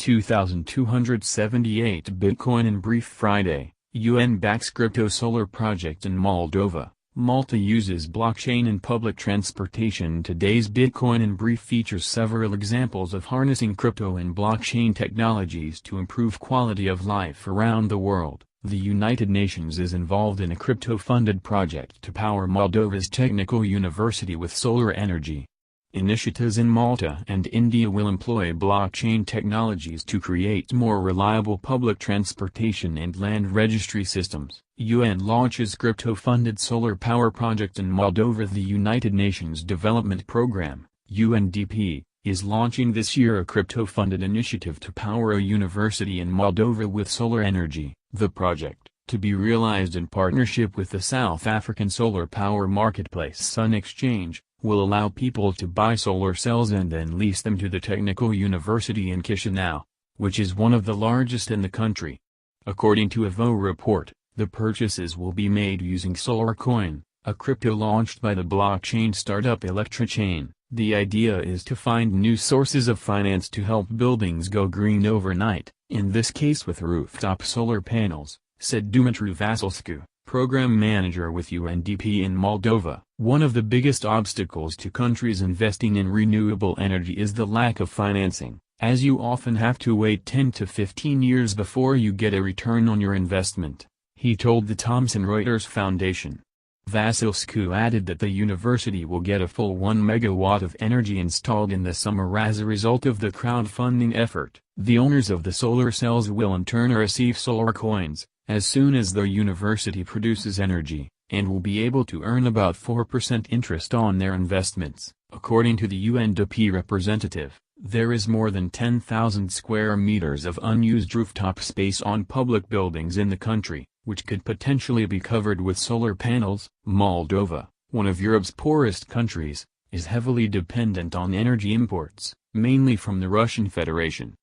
2,278 Bitcoin in brief Friday, UN backs crypto solar project in Moldova. Malta uses blockchain in public transportation. Today's Bitcoin in brief features several examples of harnessing crypto and blockchain technologies to improve quality of life around the world. The United Nations is involved in a crypto-funded project to power Moldova's technical university with solar energy. Initiatives in Malta and India will employ blockchain technologies to create more reliable public transportation and land registry systems. UN launches crypto-funded solar power project in Moldova. The United Nations Development Programme, UNDP, is launching this year a crypto-funded initiative to power a university in Moldova with solar energy. The project, to be realized in partnership with the South African solar power marketplace Sun Exchange, will allow people to buy solar cells and then lease them to the Technical University in Chisinau, which is one of the largest in the country. According to a VO report, the purchases will be made using SolarCoin, a crypto launched by the blockchain startup Electrochain. The idea is to find new sources of finance to help buildings go green overnight, in this case with rooftop solar panels, said Dumitru Vasilescu, program manager with UNDP in Moldova. One of the biggest obstacles to countries investing in renewable energy is the lack of financing, as you often have to wait 10 to 15 years before you get a return on your investment, he told the Thomson Reuters Foundation. Vasilescu added that the university will get a full 1 megawatt of energy installed in the summer as a result of the crowdfunding effort. The owners of the solar cells will in turn receive solar coins, as soon as their university produces energy, and will be able to earn about 4% interest on their investments. According to the UNDP representative, there is more than 10,000 square meters of unused rooftop space on public buildings in the country, which could potentially be covered with solar panels. Moldova, one of Europe's poorest countries, is heavily dependent on energy imports, mainly from the Russian Federation.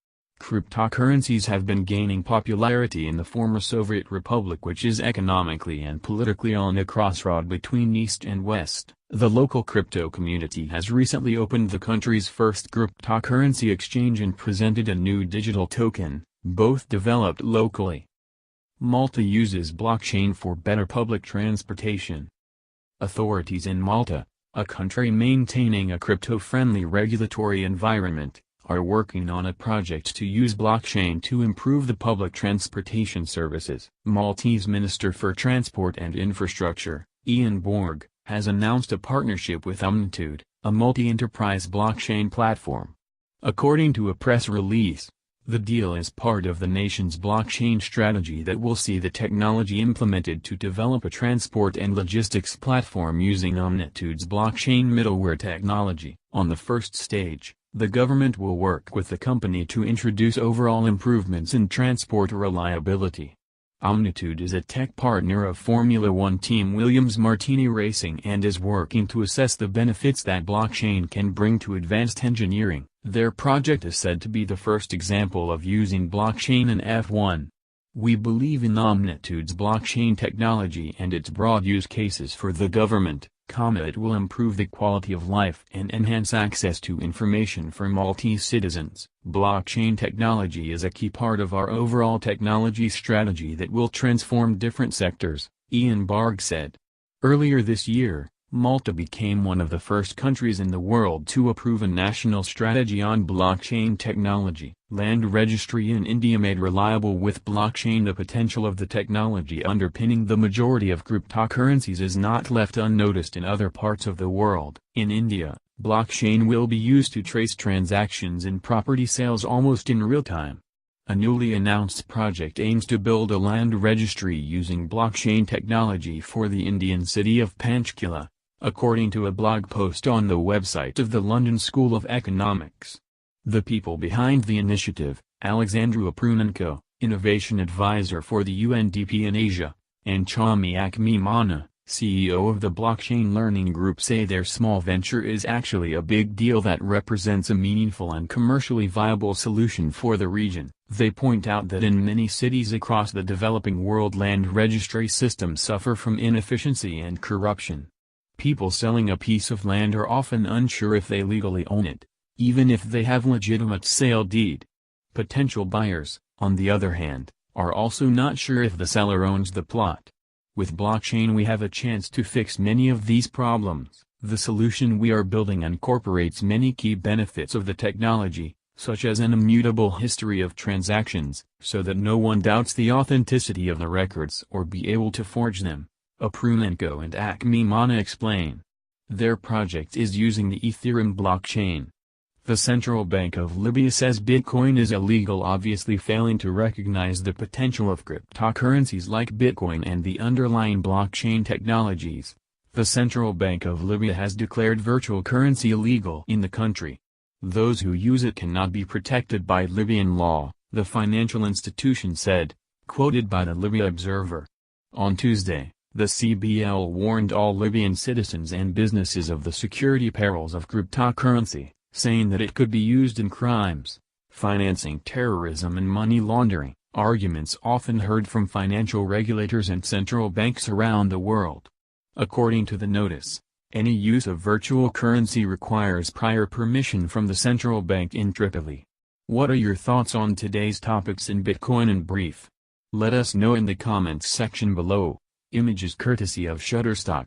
Cryptocurrencies have been gaining popularity in the former Soviet Republic, which is economically and politically on a crossroad between East and West. The local crypto community has recently opened the country's first cryptocurrency exchange and presented a new digital token, both developed locally. Malta uses blockchain for better public transportation. Authorities in Malta, a country maintaining a crypto-friendly regulatory environment, are working on a project to use blockchain to improve the public transportation services. Maltese Minister for Transport and Infrastructure, Ian Borg, has announced a partnership with Omnitude, a multi-enterprise blockchain platform. According to a press release, the deal is part of the nation's blockchain strategy that will see the technology implemented to develop a transport and logistics platform using Omnitude's blockchain middleware technology. On the first stage, the government will work with the company to introduce overall improvements in transport reliability. Omnitude is a tech partner of Formula One team Williams Martini Racing and is working to assess the benefits that blockchain can bring to advanced engineering. Their project is said to be the first example of using blockchain in F1. We believe in Omnitude's blockchain technology and its broad use cases for the government, it will improve the quality of life and enhance access to information for Maltese citizens. Blockchain technology is a key part of our overall technology strategy that will transform different sectors, Ian Borg said. Earlier this year, Malta became one of the first countries in the world to approve a national strategy on blockchain technology. Land registry in India made reliable with blockchain. The potential of the technology underpinning the majority of cryptocurrencies is not left unnoticed in other parts of the world. In India, blockchain will be used to trace transactions in property sales almost in real time. A newly announced project aims to build a land registry using blockchain technology for the Indian city of Panchkula, according to a blog post on the website of the London School of Economics. The people behind the initiative, Alexandru Aprunenko, innovation advisor for the UNDP in Asia, and Chamiak Mimana, CEO of the Blockchain Learning Group, say their small venture is actually a big deal that represents a meaningful and commercially viable solution for the region. They point out that in many cities across the developing world, land registry systems suffer from inefficiency and corruption. People selling a piece of land are often unsure if they legally own it, even if they have legitimate sale deed. Potential buyers, on the other hand, are also not sure if the seller owns the plot. With blockchain we have a chance to fix many of these problems. The solution we are building incorporates many key benefits of the technology, such as an immutable history of transactions, so that no one doubts the authenticity of the records or be able to forge them. Aprunenko and Acme Mana explain. Their project is using the Ethereum blockchain. The Central Bank of Libya says Bitcoin is illegal, obviously failing to recognize the potential of cryptocurrencies like Bitcoin and the underlying blockchain technologies. The Central Bank of Libya has declared virtual currency illegal in the country. Those who use it cannot be protected by Libyan law, the financial institution said, quoted by the Libya Observer. On Tuesday, the CBL warned all Libyan citizens and businesses of the security perils of cryptocurrency, saying that it could be used in crimes, financing terrorism and money laundering, arguments often heard from financial regulators and central banks around the world. According to the notice, any use of virtual currency requires prior permission from the central bank in Tripoli. What are your thoughts on today's topics in Bitcoin in brief? Let us know in the comments section below. Images courtesy of Shutterstock.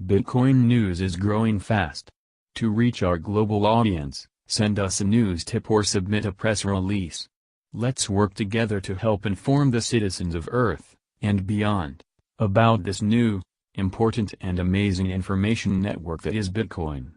Bitcoin news is growing fast. To reach our global audience, send us a news tip or submit a press release. Let's work together to help inform the citizens of Earth, and beyond, about this new, important and amazing information network that is Bitcoin.